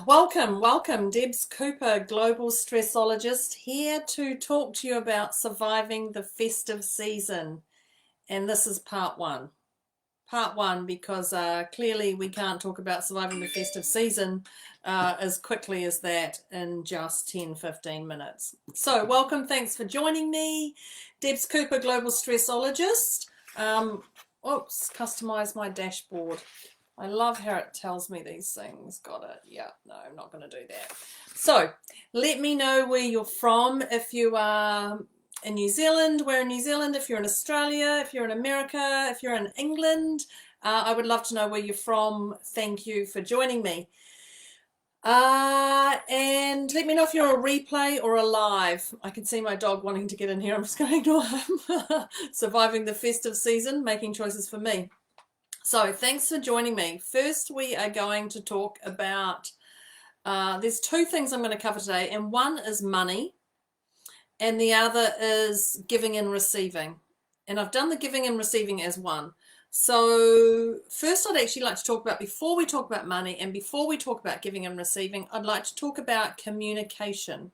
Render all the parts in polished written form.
Welcome. Debs Cooper, global stressologist, here to talk to you about surviving the festive season. And this is part one. Part one, because clearly we can't talk about surviving the festive season as quickly as that in just 10-15 minutes. So, welcome. Thanks for joining me. Debs Cooper, global stressologist. Customize my dashboard. I love how it tells me these things. Got it. Yeah, no, I'm not going to do that. So let me know where you're from. If you are in New Zealand, we're in New Zealand. If you're in Australia, if you're in America, if you're in England, I would love to know where you're from. Thank you for joining me. And let me know if you're a replay or a live. I can see my dog wanting to get in here. I'm just going to ignore him. Surviving the festive season, making choices for me. So thanks for joining me. First, we are going to talk about, there's two things I'm going to cover today, and one is money, and the other is giving and receiving. And I've done the giving and receiving as one. So first, I'd actually like to talk about, before we talk about money and before we talk about giving and receiving, I'd like to talk about communication,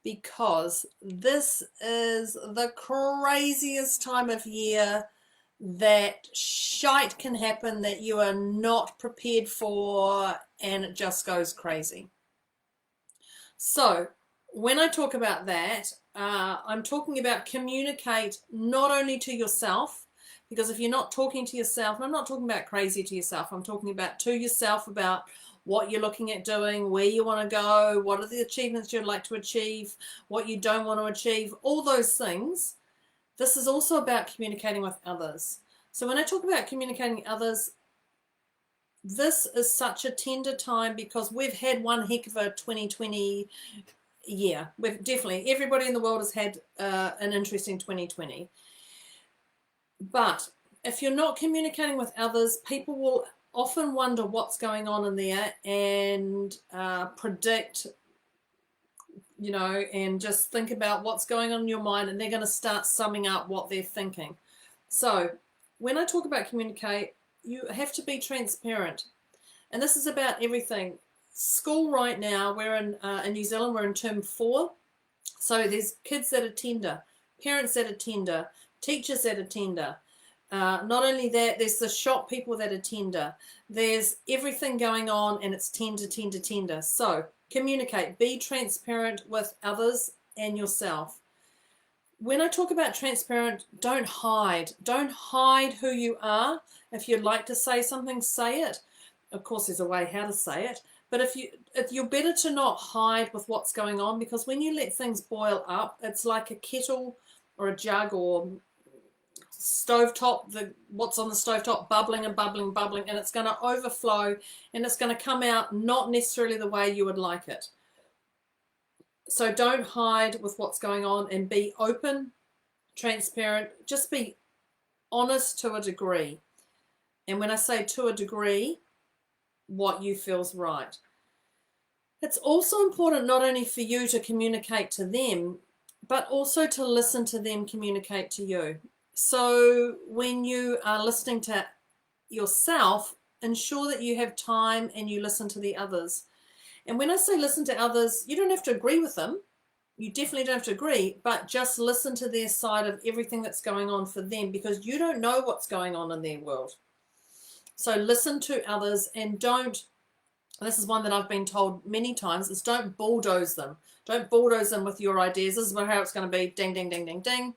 because this is the craziest time of year that shite can happen that you are not prepared for, and it just goes crazy. So when I talk about that, I'm talking about communicate not only to yourself, because if you're not talking to yourself, and I'm not talking about crazy to yourself, I'm talking about to yourself, about what you're looking at doing, where you want to go, what are the achievements you'd like to achieve, what you don't want to achieve, all those things. This is also about communicating with others. So when I talk about communicating with others, this is such a tender time, because we've had one heck of a 2020 year. We've definitely, everybody in the world has had an interesting 2020. But if you're not communicating with others, people will often wonder what's going on in there and predict, and just think about what's going on in your mind, and they're going to start summing up what they're thinking. So when I talk about communicate, you have to be transparent. And this is about everything. School right now, we're in New Zealand, we're in term 4. So there's kids that are tender, parents that are tender, teachers that are tender. Not only that, there's the shop people that are tender. There's everything going on, and it's tender. So communicate, be transparent with others and yourself. When I talk about transparent, don't hide. Don't hide who you are. If you'd like to say something, say it. Of course, there's a way how to say it. But if you're better to not hide with what's going on, because when you let things boil up, it's like a kettle or a jug or stovetop, what's on the stovetop bubbling, and it's going to overflow, and it's going to come out not necessarily the way you would like it. So don't hide with what's going on, and be open, transparent. Just be honest to a degree. And when I say to a degree, what you feel's right. It's also important not only for you to communicate to them, but also to listen to them communicate to you. So when you are listening to yourself, ensure that you have time and you listen to the others. And when I say listen to others, you don't have to agree with them. You definitely don't have to agree, but just listen to their side of everything that's going on for them, because you don't know what's going on in their world. So listen to others, and this is one that I've been told many times, is don't bulldoze them. Don't bulldoze them with your ideas. This is how it's going to be, ding, ding, ding, ding, ding.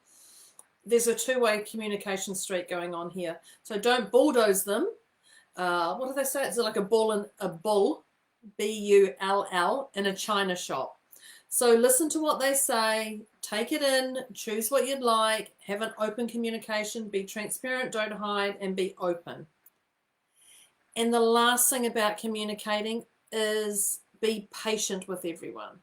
There's a two-way communication street going on here. So don't bulldoze them. What do they say? It's like a bull, B-U-L-L, in a china shop. So listen to what they say, take it in, choose what you'd like, have an open communication, be transparent, don't hide, and be open. And the last thing about communicating is be patient with everyone.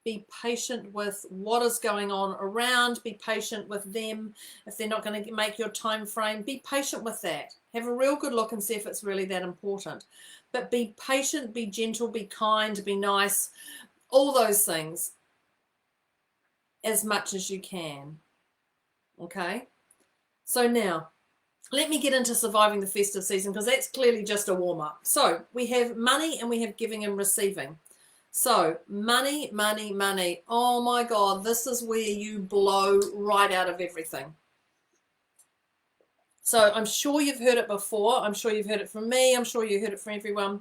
Be patient with what is going on around. Be patient with them. If they're not going to make your time frame, be patient with that. Have a real good look and see if it's really that important. But be patient, be gentle, be kind, be nice, all those things as much as you can. Okay? So now, let me get into surviving the festive season, because that's clearly just a warm-up. So we have money and we have giving and receiving. So money, money, money. Oh my God, this is where you blow right out of everything. So I'm sure you've heard it before. I'm sure you've heard it from me. I'm sure you heard it from everyone.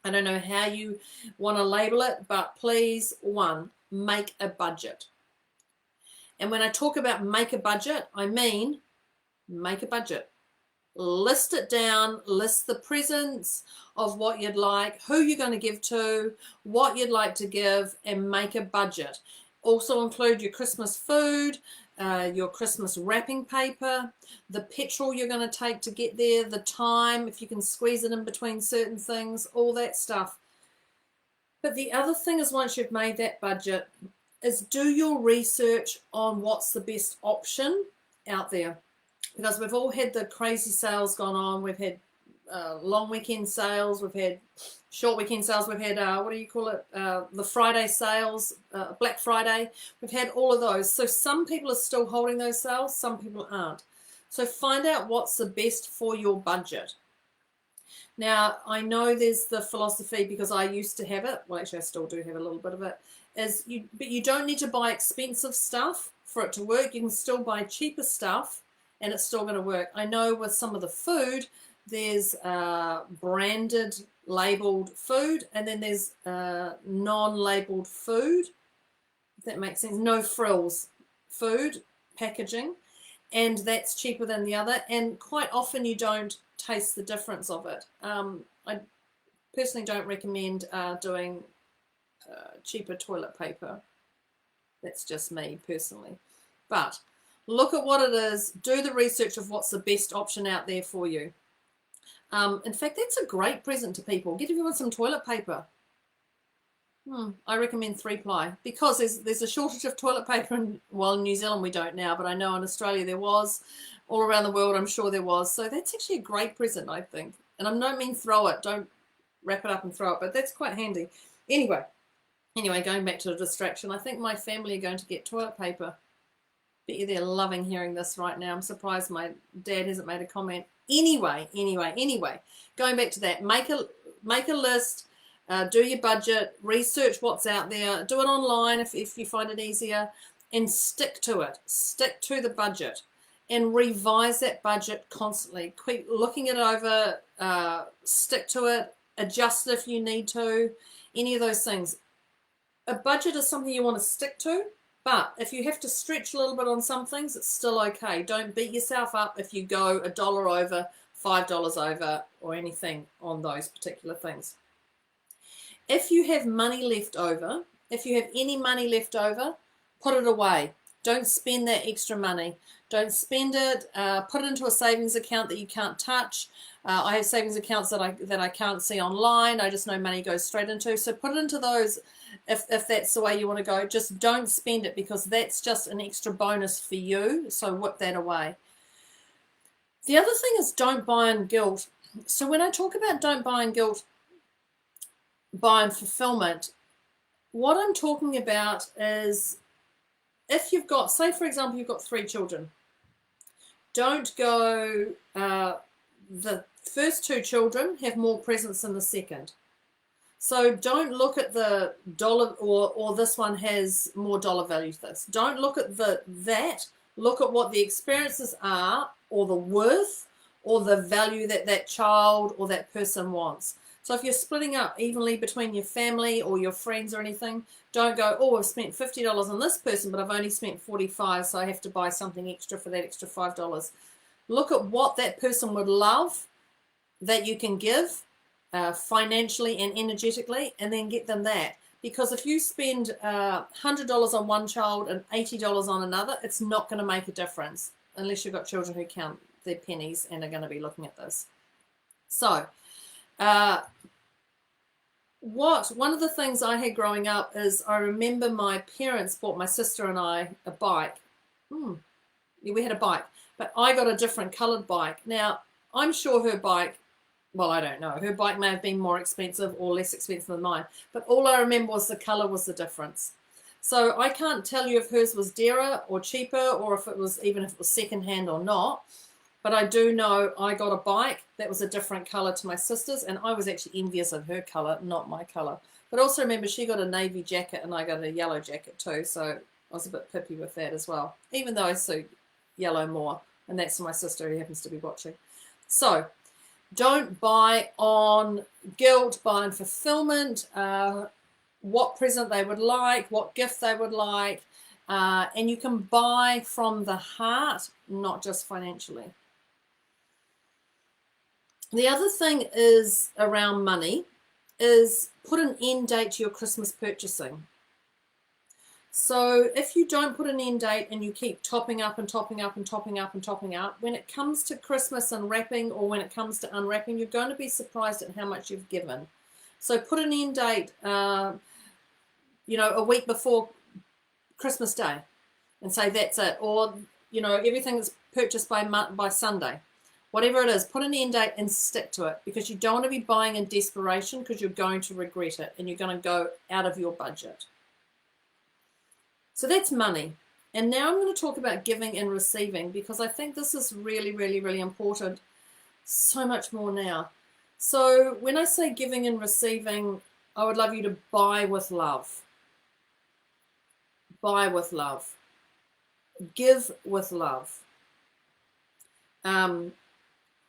I don't know how you want to label it, but please, one, make a budget. And when I talk about make a budget, I mean make a budget. List it down, list the presents of what you'd like, who you're going to give to, what you'd like to give, and make a budget. Also include your Christmas food, your Christmas wrapping paper, the petrol you're going to take to get there, the time, if you can squeeze it in between certain things, all that stuff. But the other thing is, once you've made that budget, is do your research on what's the best option out there. Because we've all had the crazy sales gone on. We've had long weekend sales. We've had short weekend sales. We've had, what do you call it, the Friday sales, Black Friday. We've had all of those. So some people are still holding those sales. Some people aren't. So find out what's the best for your budget. Now, I know there's the philosophy, because I used to have it. Well, actually, I still do have a little bit of it. But you don't need to buy expensive stuff for it to work. You can still buy cheaper stuff, and it's still going to work. I know with some of the food, there's branded, labeled food, and then there's non-labeled food, if that makes sense. No frills food packaging, and that's cheaper than the other. And quite often you don't taste the difference of it. I personally don't recommend doing cheaper toilet paper. That's just me personally. But look at what it is. Do the research of what's the best option out there for you. In fact, that's a great present to people. Get everyone some toilet paper. I recommend 3-ply, because there's a shortage of toilet paper in New Zealand we don't now, but I know in Australia there was. All around the world I'm sure there was. So that's actually a great present, I think. And I don't mean throw it. Don't wrap it up and throw it, but that's quite handy. Anyway, going back to the distraction, I think my family are going to get toilet paper. Bet you they're loving hearing this right now. I'm surprised my dad hasn't made a comment. Anyway, going back to that, make a list, do your budget, research what's out there, do it online if you find it easier, and stick to it. Stick to the budget, and revise that budget constantly. Keep looking it over, stick to it, adjust it if you need to, any of those things. A budget is something you want to stick to. But if you have to stretch a little bit on some things, it's still okay. Don't beat yourself up if you go $1 over, $5 over, or anything on those particular things. If you have money left over, if you have any money left over, put it away. Don't spend that extra money. Don't spend it. Put it into a savings account that you can't touch. I have savings accounts that I can't see online. I just know money goes straight into. So put it into those if that's the way you want to go. Just don't spend it, because that's just an extra bonus for you. So whip that away. The other thing is don't buy in guilt. So when I talk about don't buy in guilt, buy in fulfillment, what I'm talking about is, if you've got, say for example, you've got 3 children, don't go, the first 2 children have more presents than the second. So don't look at the dollar, or this one has more dollar value to this. Don't look at that. Look at what the experiences are, or the worth, or the value that child or that person wants. So if you're splitting up evenly between your family or your friends or anything, don't go, oh, I've spent $50 on this person, but I've only spent $45, so I have to buy something extra for that extra $5. Look at what that person would love that you can give financially and energetically, and then get them that. Because if you spend $100 on one child and $80 on another, it's not going to make a difference, unless you've got children who count their pennies and are going to be looking at this. So one of the things I had growing up is, I remember my parents bought my sister and I a bike. We had a bike, but I got a different coloured bike. Now, I'm sure her bike, well, I don't know, her bike may have been more expensive or less expensive than mine, but all I remember was the colour was the difference. So I can't tell you if hers was dearer or cheaper, or if it was, even if it was second hand or not. But I do know I got a bike that was a different colour to my sister's, and I was actually envious of her colour, not my colour. But also remember, she got a navy jacket and I got a yellow jacket too, so I was a bit pippy with that as well, even though I suit yellow more, and that's my sister who happens to be watching. So don't buy on guilt, buy on fulfillment, what present they would like, what gift they would like, and you can buy from the heart, not just financially. The other thing is around money is put an end date to your Christmas purchasing. So if you don't put an end date and you keep topping up and topping up and topping up and topping up, when it comes to Christmas and wrapping, or when it comes to unwrapping, you're going to be surprised at how much you've given. So put an end date, you know, a week before Christmas Day and say that's it. Or, you know, everything that's purchased by Sunday. Whatever it is, put an end date and stick to it, because you don't want to be buying in desperation, because you're going to regret it and you're going to go out of your budget. So that's money. And now I'm going to talk about giving and receiving, because I think this is really, really, really important. So much more now. So when I say giving and receiving, I would love you to buy with love. Buy with love. Give with love.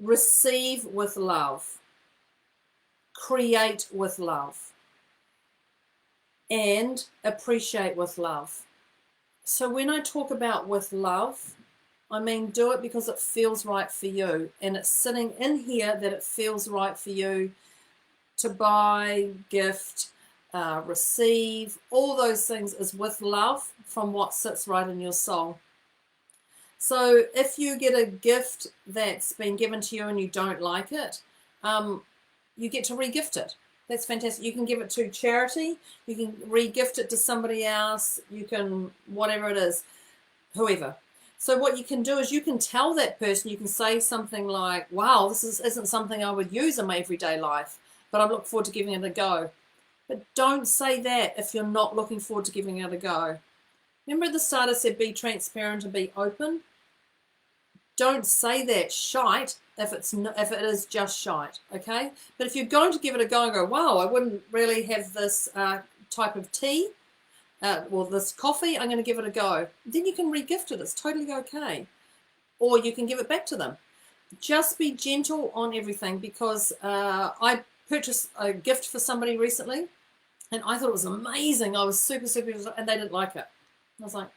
Receive with love. Create with love. And appreciate with love. So when I talk about with love, I mean do it because it feels right for you, and it's sitting in here that it feels right for you to buy, gift, receive, all those things is with love from what sits right in your soul. So if you get a gift that's been given to you and you don't like it, you get to re-gift it. That's fantastic. You can give it to charity. You can re-gift it to somebody else. You can, whatever it is, whoever. So what you can do is you can tell that person, you can say something like, wow, this isn't something I would use in my everyday life, but I look forward to giving it a go. But don't say that if you're not looking forward to giving it a go. Remember at the start I said be transparent and be open? Don't say that shite if it is just shite, okay? But if you're going to give it a go and go, wow, I wouldn't really have this type of tea, or this coffee, I'm going to give it a go. Then you can re-gift it. It's totally okay. Or you can give it back to them. Just be gentle on everything, because I purchased a gift for somebody recently, and I thought it was amazing. I was super, and they didn't like it. I was like,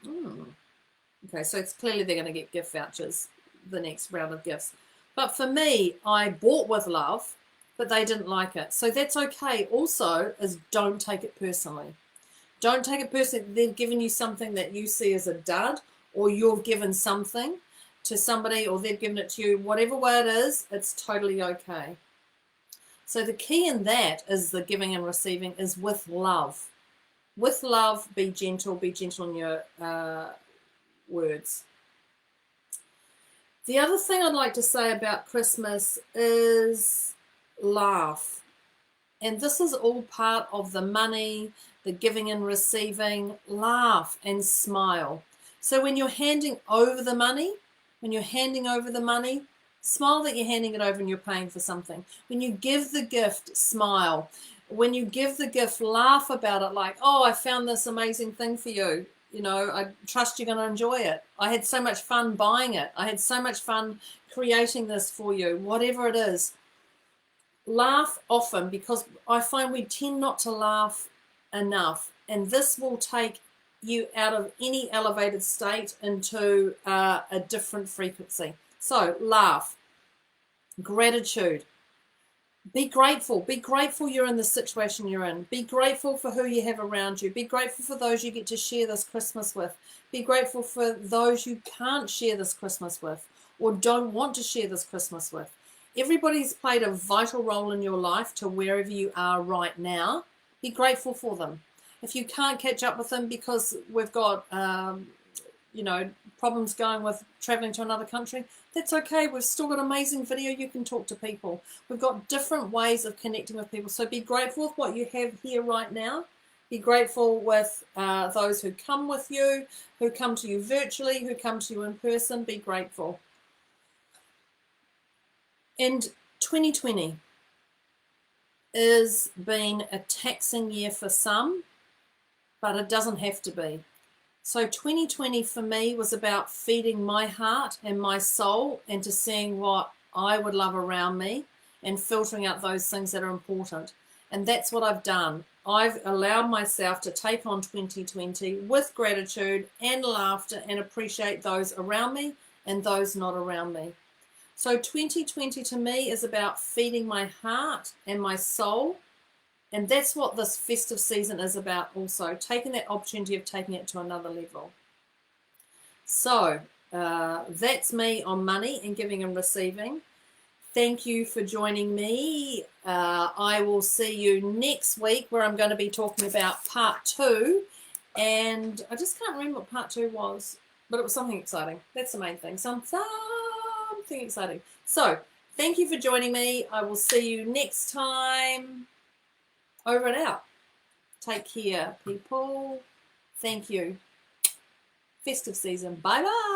okay, so it's clearly they're going to get gift vouchers the next round of gifts. But for me, I bought with love, but they didn't like it. So that's okay. Also, is don't take it personally. Don't take it personally. They've given you something that you see as a dud, or you've given something to somebody, or they've given it to you. Whatever way it is, it's totally okay. So the key in that is the giving and receiving is with love. With love, be gentle in your words. The other thing I'd like to say about Christmas is laugh. And this is all part of the money, the giving and receiving. Laugh and smile. So when you're handing over the money, smile that you're handing it over and you're paying for something. When you give the gift, smile. When you give the gift, laugh about it, like, oh, I found this amazing thing for you. You know, I trust you're going to enjoy it. I had so much fun buying it. I had so much fun creating this for you, whatever it is. Laugh often, because I find we tend not to laugh enough. And this will take you out of any elevated state into a different frequency. So laugh. Gratitude. Be grateful. Be grateful you're in the situation you're in. Be grateful for who you have around you. Be grateful for those you get to share this Christmas with. Be grateful for those you can't share this Christmas with, or don't want to share this Christmas with. Everybody's played a vital role in your life to wherever you are right now. Be grateful for them. If you can't catch up with them because we've got problems going with traveling to another country, that's okay. We've still got amazing video. You can talk to people. We've got different ways of connecting with people. So be grateful with what you have here right now. Be grateful with those who come with you, who come to you virtually, who come to you in person. Be grateful. And 2020 has been a taxing year for some, but it doesn't have to be. So 2020 for me was about feeding my heart and my soul into seeing what I would love around me and filtering out those things that are important. And that's what I've done. I've allowed myself to take on 2020 with gratitude and laughter and appreciate those around me and those not around me. So 2020 to me is about feeding my heart and my soul. And that's what this festive season is about also, taking that opportunity of taking it to another level. So that's me on money and giving and receiving. Thank you for joining me. I will see you next week where I'm going to be talking about part 2. And I just can't remember what part 2 was, but it was something exciting. That's the main thing. Something exciting. So thank you for joining me. I will see you next time. Over and out. Take care, people. Thank you. Festive season. Bye-bye.